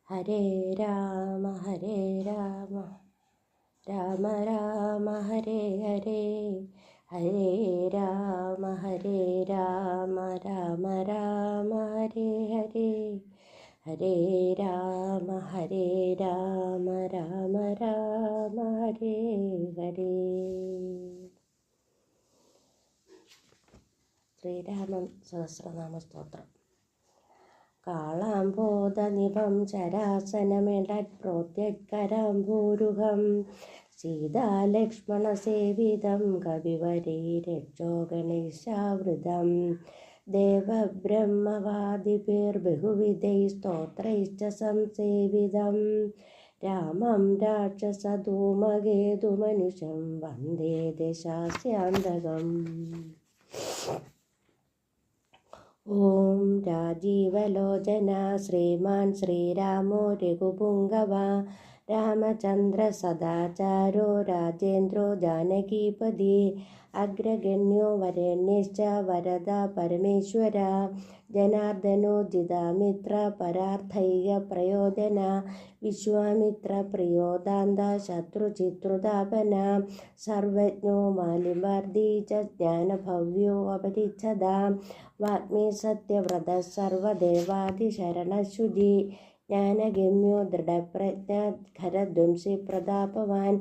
ഹരേ രാമ രാമ രാമ ഹരേ ഹരേ, ഹരേ രാമ രാമ രാമ ഹരേ ഹരേ, ഹരേ രാമ രാമ രാമ ഹരേ ഹരേ. ശ്രീരാമ സഹസ്രനാമ സ്തോത്രം. കാളാംബോധനിഭം ചരാസനമിടത്പ്രോത്യത്കരാംഭൂരുഹം സീതാലക്ഷ്മണസേവിതം കവിവരൈരക്ഷോഗണേശാവൃതം ദേവബ്രഹ്മവാദിഭിർബഹുവിധൈः സ്തോത്രൈശ്ച സംസേവിതം രാമം രാക്ഷസധൂമകേതുമനുഷം വന്ദേ ദശാസ്യാന്തകം. ഓം രാജീവലോചന ശ്രീമാൻ ശ്രീരാമോ രഘുപുംഗവ രാമചന്ദ്ര സദാചാരോ രാജേന്ദ്രോ ജാനകീപതി അഗ്രഗണ്യോ വരണ്യശ്ച വരദ പരമേശ്വര ജനാർദ്ദനോ ജിതാമിത്ര പരാർത്ഥൈക പ്രയോജന വിശ്വാമിത്ര പ്രിയോദാന്ത ശത്രുചിത്രുതാപന സർവജ്ഞോ മാലിമർദി ച ജ്ഞാനഭവ്യോ അപരിച്ഛദ വാഗ്മീ സത്യവ്രത സർവദേവാദിശരണശുചി ജ്ഞാനഗമ്യോ ദൃഢപ്രജ്ഞ ഖരധ്വംസി പ്രതാപവാൻ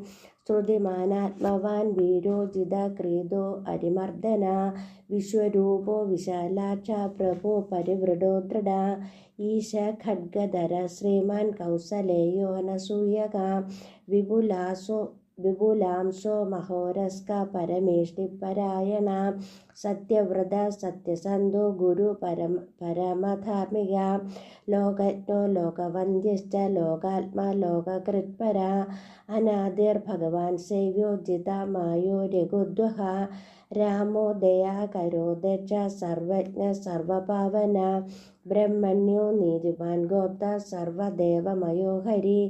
ശ്രുതിമാനാത്മവാൻ വീരോ ജിതക്രീതോ അരിമർദ്ദന വിശ്വരൂപോ വിശാലാക്ഷ പ്രഭോ പരിവൃഢോ ദൃഢ ഈശ ഖഡ്ഗധര ശ്രീമാൻ കൗസലേയോ അനസൂയക വിപുലാംശോ മഹോരസ്ക പരമേഷ്ടിപരായണ സത്യവ്രത സത്യസന്ധോ ഗുരു പരമധാർമ്മിക ലോകജ്ഞോ ലോകവന്ദ്യശ്ച ലോകാത്മാ ലോകകൃത്പര അനാദിർ ഭഗവാൻ സേവ്യോ ജിതമായോ രഘുദ്വഹ രാമോ ദയാകരോ ദക്ഷ സർവജ്ഞ സർവപാവന ബ്രഹ്മണ്യോ നീതിമാൻ ഗോപ്ത സർവദേവമയോ ഹരി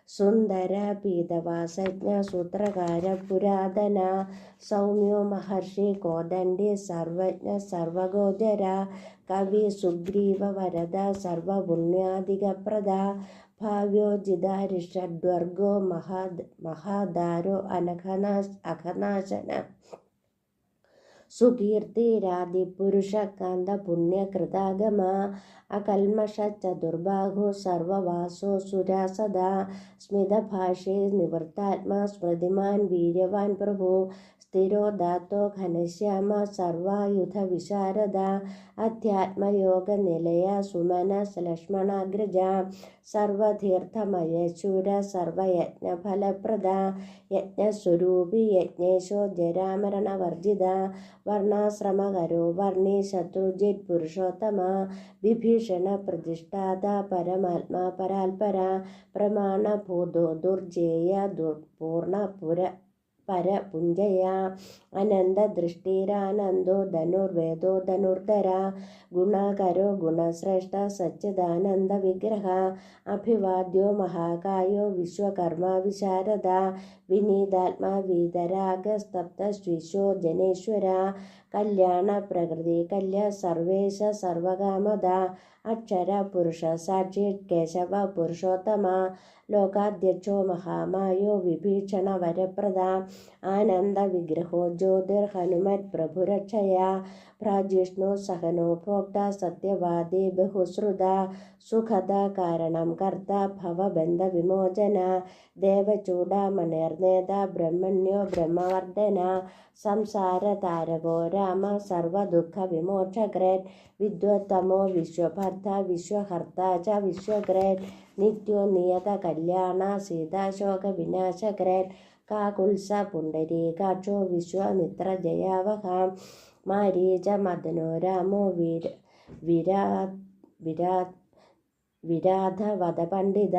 സുന്ദര പീതവാസജ്ഞ സൂത്രകാര പുരാതന സൗമ്യോ മഹർഷി കോദണ്ഡി സർവജ്ഞ സർവഗോചര കവി സുഗ്രീവ വരദ സർവപുണ്യാധികപ്രദ ഭാവ്യോജിതാരിഷഡ്വർഗോ മഹാദാരോ അഘനാശന സുകീർത്തിരാദിപുരുഷകാന്ത പുണ്യകൃതാഗമ അകൽമഷ ചതുർബാഹോ സർവവാസോ സുരാസദ സ്മിതഭാഷേ നിവൃത്താത്മാ സ്മൃതിമാൻ വീര്യവാൻ പ്രഭു സ്ഥിരോദാത്തോ ഘനശ്യാമ സർവായുധ വിശാരദ അധ്യാത്മയോഗ നിലയ സുമനസ് ലക്ഷ്മണാഗ്രജ സർവതീർത്ഥമയശൂര സർവയജ്ഞഫലപ്രദ യജ്ഞസ്വരൂപി യജ്ഞേശോ ജരാമരണവർജിത വർണ്ണാശ്രമകരോ വർണ്ണി ശത്രുജിത് പുരുഷോത്തമ വിഭീഷണ പ്രതിഷ്ഠാത പരമാത്മാ പരാൽപര പ്രമാണഭൂതോ ദുർജേയ പൂർണ്ണപുര പരപുഞ്ജയ അനന്തദൃഷ്ടിരാനന്ദോ ധനുർവേദോ ധനുർധര ഗുണകരോ ഗുണശ്രേഷ്ഠ സച്ചിദാനന്ദ വിഗ്രഹ അഭിവാദ്യോ മഹാകായോ വിശ്വകർമ്മ വിശാരദ വിനീതാത്മാ വീതരാഗസ്തപ്തശ്രീശോ ജനേശ്വര കല്യാണ പ്രകൃതി കല്യ സർവേശ സർവകാമദ അക്ഷര പുരുഷ സാക്ഷി കേശവ പുരുഷോത്തമ ലോകാധ്യക്ഷോ മഹാമായോ വിഭീഷണ വരപ്രദ ആനന്ദ വിഗ്രഹോ ജ്യോതിർ ഹനുമത് പ്രഭുരക്ഷയ പ്രാജിഷ്ണു സഹനോ ഭോക്ത സത്യവാദി ബഹുശ്രുത സുഖദ കാരണം കർത്ത ഭവബന്ധ വിമോചന ദേവചൂഡാമണിർനേത ബ്രഹ്മണ്യോ ബ്രഹ്മവർദ്ധന സംസാര താരകോ രാമ സർവദുഃഖ വിമോക്ഷഗ്രേത് വിദ്വത്തമോ വിശ്വഭർത്ത വിശ്വഹർത്ത ച വിശ്വഗ്രേത് നിത്യോ നിയത കല്യാണ സീതാശോക വിനാശഗ്രേത് കാകുത്സ പുണ്ടരീകാക്ഷോ വിശ്വാമിത്ര ജയാവഹ മാരീച മദനോ രാമോ വിരാധവദ പണ്ഡിത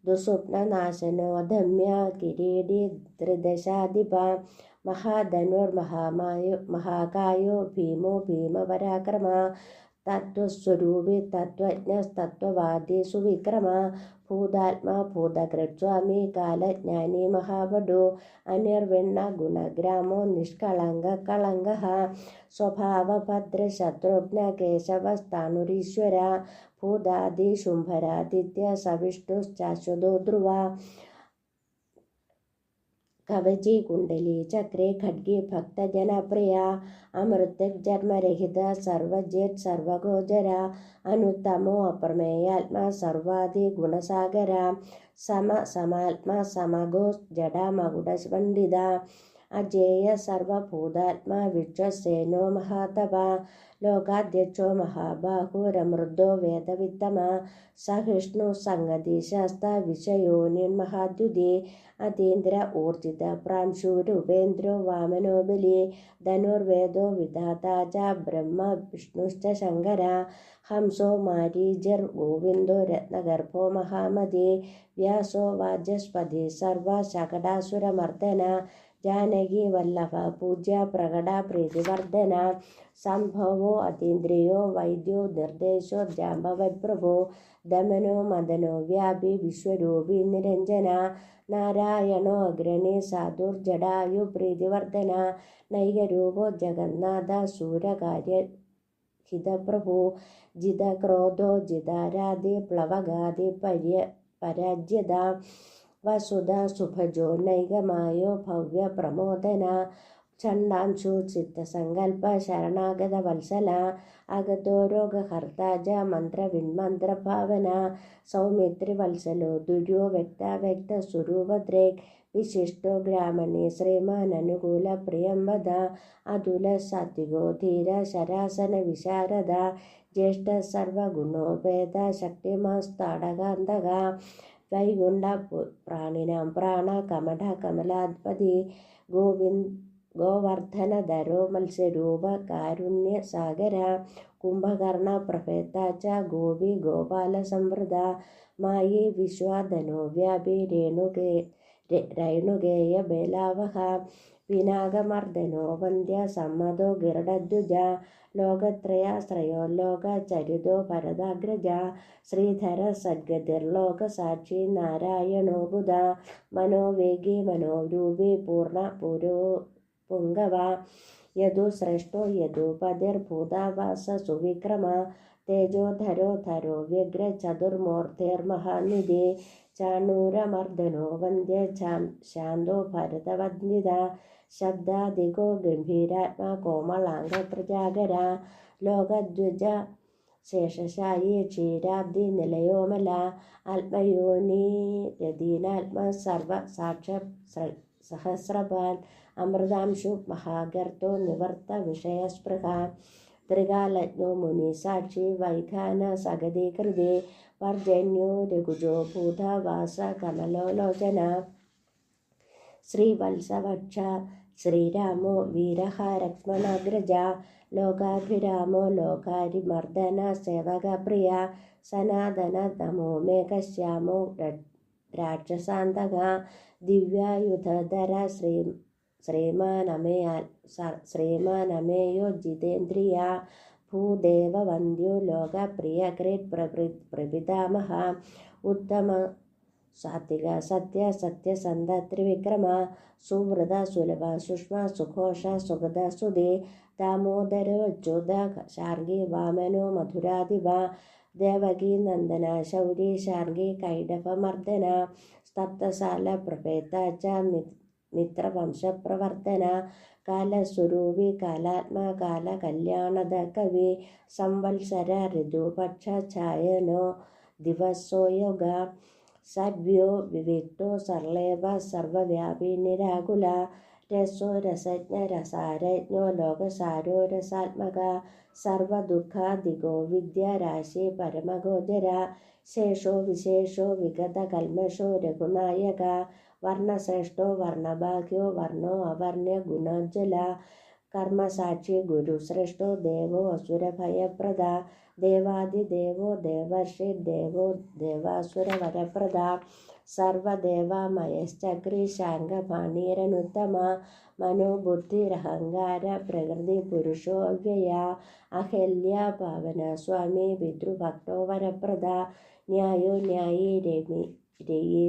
ദുസ്വപ്നനാശനോ ധമ്യ കിരീടി ത്രിദശാധിപ മഹാധനുർമഹാകായോ ഭീമോ ഭീമപരാക്രമ തത്വസ്വരൂപി തത്വജ്ഞസ്തത്വവാദി സുവിക്രമ ഭൂതാത്മാ ഭൂതകൃത്സ്വാമി കാലജ്ഞാനി മഹാവടു അനിർവിണ്ണ ഗുണഗ്രാമോ നിഷ്കളങ്ക കളങ്കഃ സ്വഭാവഭദ്ര ശത്രുഘ്ന കേശവസ്ഥാണുരീശ്വര ഭൂതാദി ശുംഭരാദിത്യ സവിഷ്ണുശ്ചാശ്വതോ ധ്രുവ കവചി കുണ്ടലി ചക്രേ ഖഡ്ഗി ഭക്തജനപ്രിയ അമൃതജന്മരഹിത സർവജിത് സർവഗോചര അനുത്തമോ അപ്രമേയാത്മാ സർവാദി ഗുണസാഗര സമാത്മാ സമഗോ ജഡാമകുടപണ്ഡിത അജേയ സർവഭൂതാത്മാ വിശ്വസേനോ മഹാതപ ലോകാധ്യക്ഷോ മഹാബാഹുരമൃദോ വേദവിത്തമ സഹിഷ്ണു സംഗതിശാസ്ത വിഷയോനിർമഹാദ്യുതി അതീന്ദ്ര ഊർജിത പ്രാംശുരൂപേന്ദ്രോ വാമനോ ബലി ധനുർവേദോ വിധാതാ ച ബ്രഹ്മ വിഷ്ണുശ്ച ശങ്കര ഹംസോ മാരീചർ ഗോവിന്ദോ രത്നഗർഭോ മഹാമതി വ്യാസോ വാചസ്പതി സർവ ശകടാസുരമർദ്ദന ജാനകി വല്ലഭ പൂജ്യ പ്രകട പ്രീതിവർദ്ധന സംഭവോ അതീന്ദ്രിയോ വൈദ്യോ നിർദ്ദേശോ ജാമ്പവത്പ്രഭോ ദമനോ മദനോ വ്യാപി വിശ്വരൂപി നിരഞ്ജന നാരായണോ അഗ്രണി സാധുർജടായു പ്രീതിവർദ്ധന നൈകരൂപോ ജഗന്നാഥ ശൂരകാര്യ ഹിതപ്രഭു ജിതക്രോധോ ജിതാരാധി പ്ലവഗാധി പരാജ്യത വസുധ സുഭജോ നൈകമായോ ഭവ്യ പ്രമോദന ഛണ്ഡാംശു ചിത്തസങ്കൽപ്പ ശരണാഗത വത്സല അഗതോ രോഗഹർത്താജ മന്ത്രവിന്മന്ത്രഭാവന സൗമിത്രി വത്സലോ ദുര്യോ വ്യക്താവ്യക്ത സ്വരൂപദ്രേക് വിശിഷ്ടോ ഗ്രാമണി ശ്രീമാനനുകൂല പ്രിയംവദ അതുല സാത്വികോ ധീര ശരാസന വിശാരദ ജ്യേഷ്ഠ സർവഗുണോപേത ശക്തിമാസ്താടകാന്തക വൈകുണ്ഠ പ്രാണിനാം പ്രാണ കമഠ കമലാധിപതി ഗോവർദ്ധനധരോ മത്സ്യരൂപ കാരുണ്യ സാഗര കുംഭകർണ പ്രഭേത ച ഗോപി ഗോപാല സംവൃത മായി വിശ്വാധനോ വ്യാപി രേണുകേയ ബേലാവഹ പിനാകമർദ്ദനോ വന്ദ്യ സമ്മതോ ഗരുഡധ്വജ ലോകത്രയാശ്രയോ ലോക ചരിതോ ഭരതാഗ്രജ ശ്രീധര സദ്ഗതിർലോക സാക്ഷി നാരായണോ ബുധ മനോവേഗി മനോരൂപി പൂർണ്ണ പുംഗവ യദു ശ്രേഷ്ഠോ യദു പതിർഭൂതാവാസ സുവിക്രമ തേജോധരോ വ്യഗ്ര ചതുർമൂർത്തിർമഹാനിധി ചാണൂരമർദ്ദനോ വന്ദ്യ ശാന്തോ ഭരതവന്ദിത ശബ്ദാധികോ ഗംഭീരാത്മാ കോമളാംഗ പ്രജാകര ലോകദ്വിജ ശേഷശായി ക്ഷീരാബ്ദി നിലയോമല ആത്മയോനിരധീനാത്മ സർവ സാക്ഷ സഹസ്രപാൽ അമൃതാംശു മഹാഗർത്തോ നിവർത്ത വിഷയസ്പൃഹ ത്രികാലജ്ഞോ മുനി സാക്ഷി വൈഖാന സഗതീകൃതി പർജന്യോ രഘുജോ ഭൂതവാസ കമലോലോചന ശ്രീവത്സവക്ഷ ശ്രീരാമോ വീരഃ ലക്ഷ്മണാഗ്രജ ലോകാഭിരാമോ ലോകാരിമർദ്ദന സേവകപ്രിയ സനാതന നമോ മേഘശ്യാമോ രാക്ഷസാന്തക ദിവ്യായുധധര ശ്രീമാനമേയോ ജിതേന്ദ്രിയ ഭൂദേവവന്ദ്യോ ലോകപ്രിയ ഗ്രേറ്റ് പ്രപിതാമഹ ഉത്തമ സാത്വിക സത്യസന്ത ത്രിവിക്രമ സുവൃത സുലഭ സുഷ്മ സുഘോഷ സുഗത സുധേ ദാമോദരോ അച്യുത ശാർഗി വാമനോ മധുരാധിപ ദേവകീ നന്ദന ശൗരി ശാർഗി കൈഡഭമർദ്ദന സ്തപ്തസാല പ്രഭേത ച മിത്രവംശപ്രവർത്തന കാലസ്വരൂപി കാലാത്മാ കാലകല്യാണദ കവി സംവത്സര ഋതുപക്ഷ ഛായനോ ദിവസോയോഗ സദ്വ്യോ വിവിക്തോ സർലേവ സർവവ്യാപി നിരാകുല രസോ രസജ്ഞ രസാരജ്ഞോ ലോകസാരോ രസാത്മക സർവദുഃഖാദിഗോ വിദ്യാരാശി പരമഗോചര ശേഷോ വിശേഷോ വിഗത കൽമഷോ രഘുനായക വർണ്ണശ്രേഷ്ഠോ വർണ്ണഭാഗ്യോ വർണ്ണോ അവർണ്യ ഗുണോജ്വല കർമ്മസാക്ഷി ഗുരുശ്രേഷ്ഠോ ദേവോ അസുരഭയപ്രദ ദേവാദിദേവോ ദേവർഷിദേവോ ദേവാസുരവരപ്രദ സർവദേവമയശ്ചക്രി ശാങ്കപാണീരനുത്തമ മനോബുദ്ധിരഹങ്കാര പ്രകൃതി പുരുഷോ അവ്യയ അഹല്യ പാവന സ്വാമി പിതൃഭക്തോ വരപ്രദ ന്യായോ ന്യായീ രയി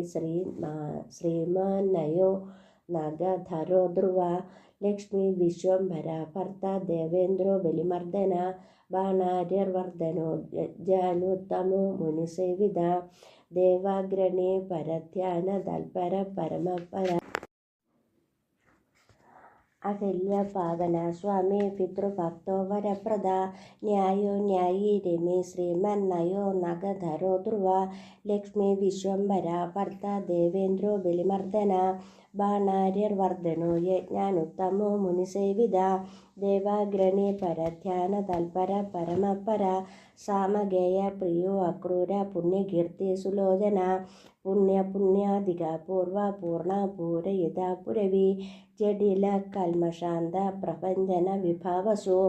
ശ്രീമാന്നയോ നഗധരോ ധ്രുവ ലക്ഷ്മി വിശ്വംഭര ഭർത്ത ദേവേന്ദ്രോ ബലിമർദ്ദന ബാണാര്യർവർദ്ധനോ ജാനുത്തമോ മുനിസേവിത ദേവാഗ്രണി പരധ്യാന തൽപര പരമപര അഹല്യപാവന സ്വാമി പിതൃഭക്തോ വരപ്രദ ന്യായോ ന്യായീ രമി ശ്രീമന്നയോ നഗധരോ ധ്രുവ ലക്ഷ്മി വിശ്വംഭര ഭർത്ത ദേവേന്ദ്രോ ബലിമർദ്ദന ബാണാര്യർവർദ്ധനോ യജ്ഞാനുത്തമോ മുനിസേവിത ദേവാഗ്രണി പരധ്യാന തൽപര പരമപര സാമഗേയ പ്രിയോ അക്രൂര പുണ്യകീർത്തി സുലോചന പുണ്യാധിക പൂർവ പൂർണ പൂരയിത പുരവി ജഡില കൽമശാന്ത പ്രപഞ്ചന വിഭാവസു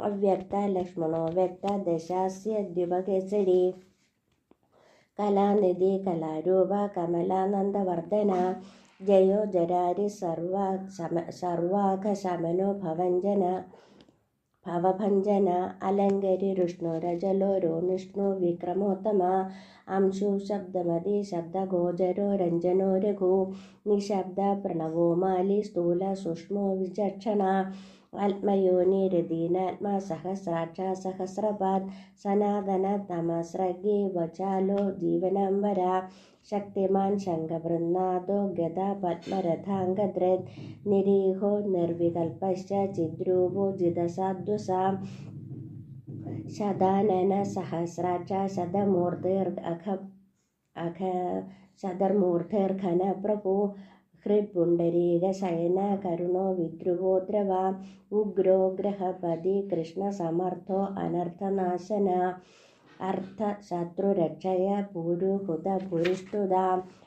അവ്യക്ത ലക്ഷ്മണോ വ്യക്ത ദശാസ്യ ദ്വിപകേസരി കലാനിധി കലാരൂപ കമലാനന്ദവർദ്ധന ജയോ ജരാരി സർവാഘശമനോ ഭവഭഞ്ജന അലങ്കരി രുഷ്ണു രജലോ രോണിഷ്ണു വിക്രമോത്തമ അംശു ശബ്ദമതി ശബ്ദഗോചരോ രഞ്ജനോ രഘു നിശബ്ദ പ്രണവോ മാലി സ്ഥൂല സൂക്ഷ്മോ വിചക്ഷണ ആത്മയോനി രതീനാത്മാ സഹസ്രാക്ഷ സഹസ്രപാദ് സനാതന തമസ്രഗി വചാലോ ജീവനാംബര ശക്തിമാൻ ശംഖവൃന്നാദോ ഗദ പത്മരഥാംഗദ്രത് നിരീഹോ നിർവികൽപശ്ച ചിദ്രൂപോ ജിതസാദ്വസ ശതാനന സഹസ്രാക്ഷ ശതമൂർധർഘന പ്രഭു ഹൃത്പുണ്ഡരീക ശയന കരുണോ വിദ്രുവോദ്രവ ഉഗ്രോ ഗ്രഹപതി കൃഷ്ണ സമർത്ഥോ അനർത്ഥനാശന അർത്ഥ ശത്രുരക്ഷയ പുരുഹുത പുരിഷ്ടുത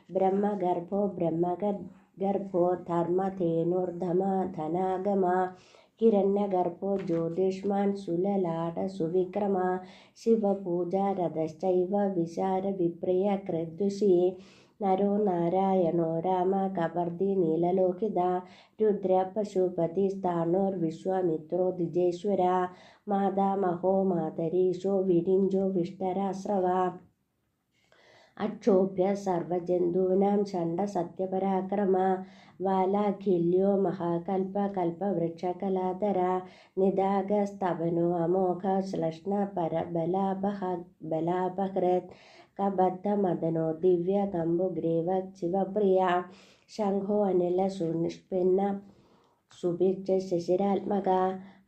ബ്രഹ്മഗർഭോ ബ്രഹ്മഗർഭോ ധർമ്മധേനുർധമ ധനാഗമ ഹിരണ്യഗർഭോ ജ്യോതിഷ്മാൻ സുലലാട സുവിക്രമ ശിവപൂജാരഥശ്ചൈവ വിശാര വിപ്രിയ കൃദ്വിഷി നരോ നാരായണോ രാമ കബർദി നീലലോഹിത രുദ്ര പശുപതി സ്ഥാണോർവിശ്വാമിത്രോ ദ്വിജേശ്വര മാതാമഹോ മാതരീശോ വിരിഞ്ചോ വിഷ്ടരാശ്രവ അക്ഷോഭ്യ സർവജന്തൂനാം ഷണ്ഡ സത്യപരാക്രമ വാലാഖില്യോ മഹാകൽപ കൽപവൃക്ഷകലാധര നിദാഗസ്തവനോ അമോഘ ശ്ലഷ്ണ പരബലാപഹൃത് കബദ്ധമദനോ ദിവ്യ കമ്പുഗ്രീവ ശിവപ്രിയ ശംഖോ അനില സുനിഷ്പിന്ന സുഭിക്ഷ ശശിരാത്മക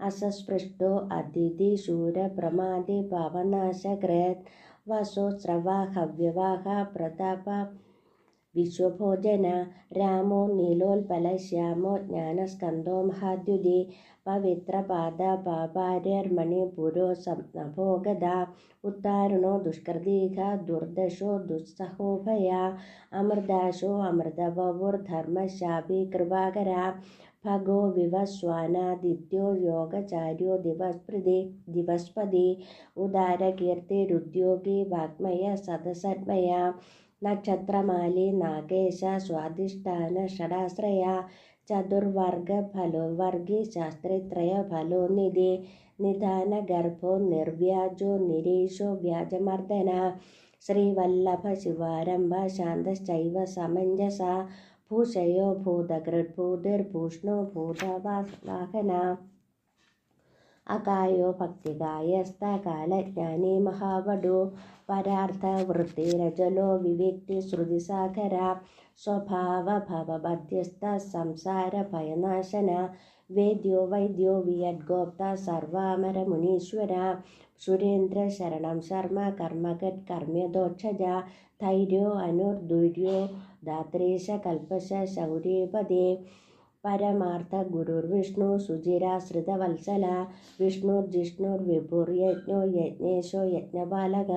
അസസ്പൃഷ്ടോ അതിഥി ശൂര പ്രമാദി പാവനാശകൃത് വസോസ്രവാഹവ്യവാഹ പ്രതാപ വിശ്വഭോജന രാമോ നീലോൽപലശ്യാമോ ജ്ഞാനസ്കന്ധോ മഹാദ്യുതി പവിത്രപാദ പാപാര്യർമണിപുരോ നഭോഗത ഉത്താരണോ ദുഷ്കൃതീഹ ദുർദശോ ദുസ്സഹോഭയ അമൃതാശോ അമൃതവപുർധർമ്മശാപി കൃപാകര ഭഗോ വിവസ്വാനാദിത്യോ യോഗചാര്യോ ദിവസ്പതി ഉദാരകീർത്തിരുദ്യോഗി വാഗ്മയ സദസന്മയ നക്ഷത്രമാലി നാഗേശ സ്വാധിഷ്ഠാന ഷടാശ്രയ ചതുർവർഗഫലോവർഗി ശാസ്ത്രിത്രയഫലോനിധി നിധാനഗർഭോ നിർവ്യാജോ നിരീശോ വ്യാജമർദ്ദന ശ്രീവല്ലഭ ശിവാരംഭ ശാന്തശ്ചൈവ സമഞ്ജസ ഭൂഷയോ ഭൂതകൃദ്ഭൂതിർഭൂഷ്ണോ ഭൂതവാഹന അകായോ ഭക്തികായസ്തകാലജ്ഞാനി മഹാവടു പരാർത്ഥവൃത്തിരജലോ വിവിക്തി ശ്രുതിസാഗര സ്വഭാവഭവബധ്യസ്ഥ സംസാരഭയനാശന വേദ്യോ വൈദ്യോ വിയദ്ഗോപ്ത സർവാമരമുനീശ്വര സുരേന്ദ്ര ശരണം ശർമ്മ കർമ്മകത് കർമ്മ്യദോക്ഷജ ധൈര്യോ അനുർദുര്യോ ധാത്രീശ കൽപശ ശൗരീപദേ പരമാർത്ഥ ഗുരുർവിഷ്ണു സുചിരാശ്രിതവത്സല വിഷ്ണുർജിഷ്ണുർവിഭുർയജ്ഞോ യജ്ഞേശോ യജ്ഞപാലക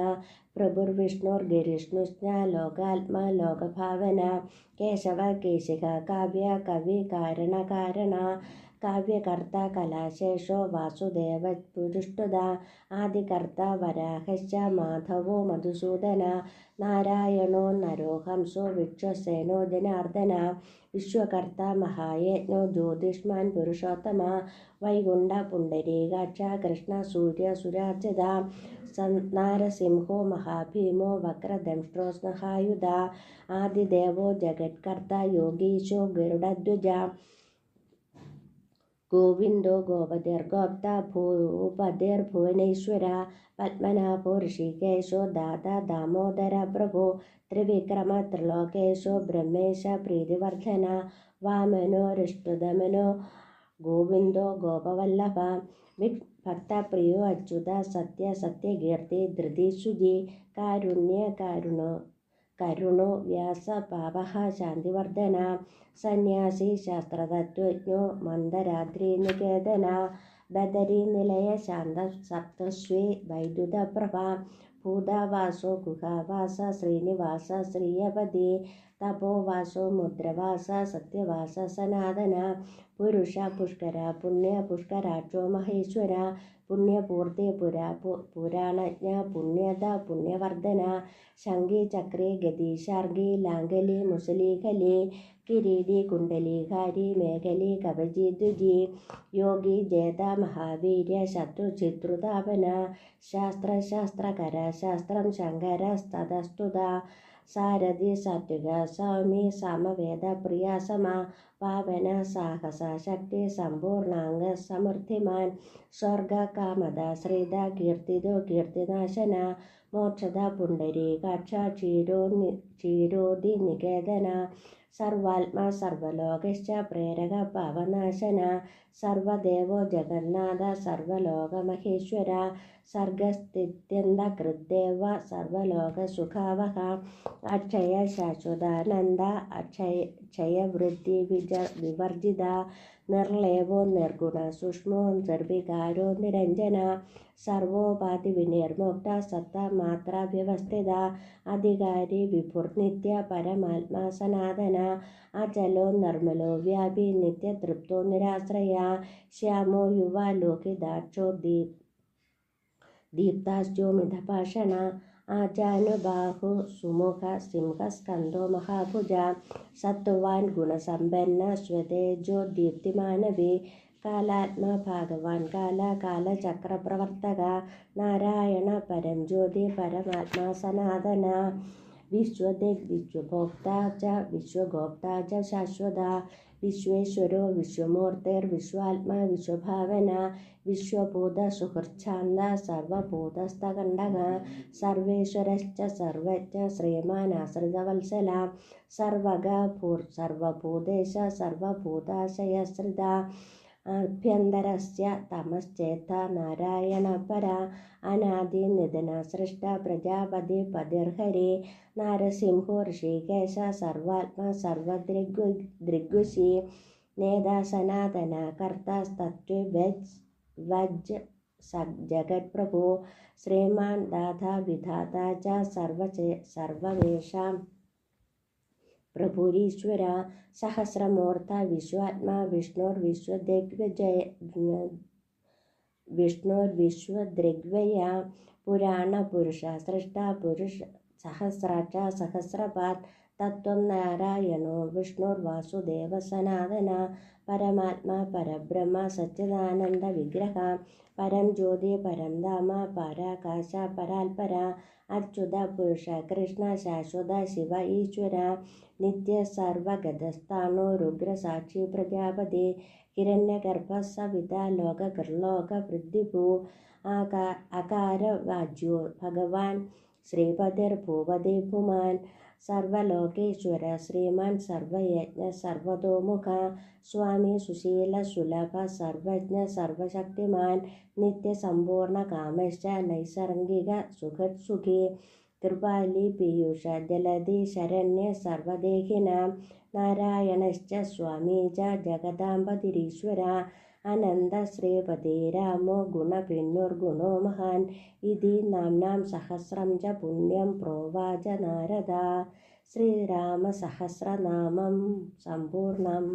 പ്രഭുർവിഷ്ണുർഗിരിഷ്ണുശ്ച ലോകാത്മാ ലോകഭാവന കേശവ കേശിക കാവ്യ കവി കാരണകാരണ കാവ്യകർത്ത കലാശേഷോ വാസുദേവപുരുഷ്ടുത ആദികർത്ത വരാഹശ്ച മാധവോ മധുസൂദന നാരായണോ നരോഹംസോ വിശ്വസേനോ ജനാർദ്ദന വിശ്വകർത്ത മഹായജ്ഞോ ജ്യോതിഷ്മാൻ പുരുഷോത്തമ വൈകുണ്ഠ പുണ്ഡരീകാക്ഷ കൃഷ്ണ സൂര്യ സുരാർച്ചിത നാരസിംഹോ മഹാഭീമോ വക്രദംഷ്ട്രോ സ്നഹായുധ ആദിദേവോ ജഗത്കർത്ത യോഗീശോ ഗരുഡധ്വജ ഗോവിന്ദോ ഗോപതിർഗോപ്ത ഭൂപതിർഭുവനേശ്വര പത്മനാഭോ ഋഷികേശോ ദാത ദാമോദര പ്രഭോ ത്രിവിക്രമ ത്രിലോകേശോ ബ്രഹ്മേശ പ്രീതിവർദ്ധന വാമനോ ഋഷ്ടുദമനോ ഗോവിന്ദോ ഗോപവല്ലഭ ഭക്തപ്രിയോ അച്യുത സത്യ സത്യകീർത്തി ധൃതി ശുചി കാരുണ്യ കരുണോ വ്യാസ പാപഹ ശാന്തിവർദ്ധന സന്യാസി ശാസ്ത്രതത്വജ്ഞോ മന്ദരാത്രി നികേതന ബദരി നിലയ ശാന്ത സപ്തശ്രീ വൈദ്യുത പ്രഭ ഭൂതാവാസോ ഗുഹാവാസ ശ്രീനിവാസ ശ്രീയപതി തപോവാസോ മുദ്രവാസ സത്യവാസ സനാതന പുരുഷ പുഷ്കര പുണ്യ പുഷ്കരാക്ഷോ മഹേശ്വര പുണ്യപൂർത്തി പുരാണജ്ഞ പുണ്യത പുണ്യവർദ്ധന ശംഖി ചക്രി ഗതീശാർഗി ലാംഗലി മുസലീഖലി കിരീടി കുണ്ടലീഹാരി മേഖലി കവചി ദ്വിജി യോഗി ജേത മഹാവീര്യ ശത്രുചിത്രുതാപന ശാസ്ത്രകര ശാസ്ത്രം ശങ്കര തതസ്തുത സാരഥി സാത്വിക സൗമി സമവേദ പ്രിയ സമ പാവന സാഹസ ശക്തി സമ്പൂർണാംഗ സമൃദ്ധിമാൻ സ്വർഗ കാമദ ശ്രീത കീർത്തിദോ കീർത്തിനാശന മോക്ഷദ പുണ്ഡരീകാക്ഷ ക്ഷീരോതി നികേതന സർവാത്മാ സർവലോകശ്ച പ്രേരക പാവനാശന സർവദേവോ ജഗന്നാഥ സർവലോകമഹേശ്വര സർഗസ്ഥിത്യന്തകൃദ്ദേവ സർവലോകസുഖാവഹ അക്ഷയ ശാശ്വതാനന്ദ ക്ഷയവൃദ്ധി വിവർജിത നിർലേപോ നിർഗുണ സൂക്ഷ്മോ നിർവികാരോ നിരഞ്ജന സർവോപാധി വിനിർമുക്ത സത്ത മാത്രാവ്യവസ്ഥിത അധികാരി വിഭുർനിത്യ പരമാത്മാ സനാതന അചലോ നിർമ്മലോ വ്യാപി നിത്യതൃപ്തോ നിരാശ്രയ ശ്യാമോ യുവ ലോകിതാക്ഷോ ദീപ്താശ്ചോമിതഭാഷണ ആജാനുബാഹു സുമുഖ സിംഹസ്കന്ധോ മഹാഭുജ സത്വാൻ ഗുണസമ്പന്ന സ്വതേജോ ദീപ്തിമാനവി കാലാത്മാ ഭഗവാൻ കാലചക്രപ്രവർത്തക നാരായണ പരം ജ്യോതി പരമാത്മാ സനാതന വിശ്വദിഗ് വിശ്വഭോക്ത ച വിശ്വഗോപ്ത ച ശാശ്വത വിശ്വേശ്വരോ വിശ്വമൂർത്തിർ വിശ്വാത്മാ വിശ്വഭാവന വിശ്വഭൂത സുഹൃച്ഛാന്ത സർവഭൂതസ്ഥകണ്ഡക സർവേശ്വരശ്ച സർവജ്ഞ ശ്രീമാനാശ്രിതവത്സല സർവഗ സർവഭൂതേശ സർവഭൂതാശയശ്രിത ആഭ്യന്തരസ്യ തമശ്ചേത നാരായണ പര അനാദി നിധന സൃഷ്ട പ്രജാപതി പതിർഹരി നാരസിംഹോ ഋഷികേശ സർവാത്മാ സർവദൃഗ്ഗുശി നേതാ സനാതന കർത്താസ്തത്വ വജ് ജഗത്പ്രഭു ശ്രീമാൻ ദാത വിധാത ച സർവവേഷാം പ്രഭുരീശ്വര സഹസ്രമൂർത്ത വിശ്വാത്മാ വിഷ്ണോർവിശ്വദൃഗ്വയ പുരാണ പുരുഷ സൃഷ്ട പുരുഷ സഹസ്രാക്ഷ സഹസ്രപാത് തത്വം നാരായണോ വിഷ്ണുർവാസുദേവ സനാതന പരമാത്മാ പരബ്രഹ്മ സച്ചിദാനന്ദ വിഗ്രഹ പരം ജ്യോതി പരം ധാമ പരാകാശ പരാൽപര അച്യുത പുരുഷ കൃഷ്ണ ശാശ്വത ശിവ ഈശ്വര നിത്യ സർവഗതസ്ഥാണോ രുദ്രസാക്ഷി പ്രജാപതി ഹിരണ്യഗർഭ സവിത ലോകകൃലോക വൃദ്ധിഭൂ അകാരവാജ്യോ ഭഗവാൻ ശ്രീപതിർഭൂപതി പുമാൻ സർവലോകേശ്വര ശ്രീമാൻ സർവയജ്ഞ സർവതോമുഖ സ്വാമി സുശീല സുലഭ സർവജ്ഞ സർവശക്തിമാൻ നിത്യസമ്പൂർണ്ണ കാമശ്ച നൈസർഗിക സുഖി കൃപാലി പീയൂഷ ജലധി ശരണ്യ സർവദേഹിനാം നാരായണശ്ച സ്വാമീ ച ജഗദാംബതിരീശ്വര അനന്ത ശ്രീപതി രാമോ ഗുണഭിന്നുർഗുണോ മഹാൻ ഇതി നാംനാം സഹസ്രം ച പുണ്യം പ്രോവാച നാരദ ശ്രീരാമസഹസ്രനാമം സമ്പൂർണം.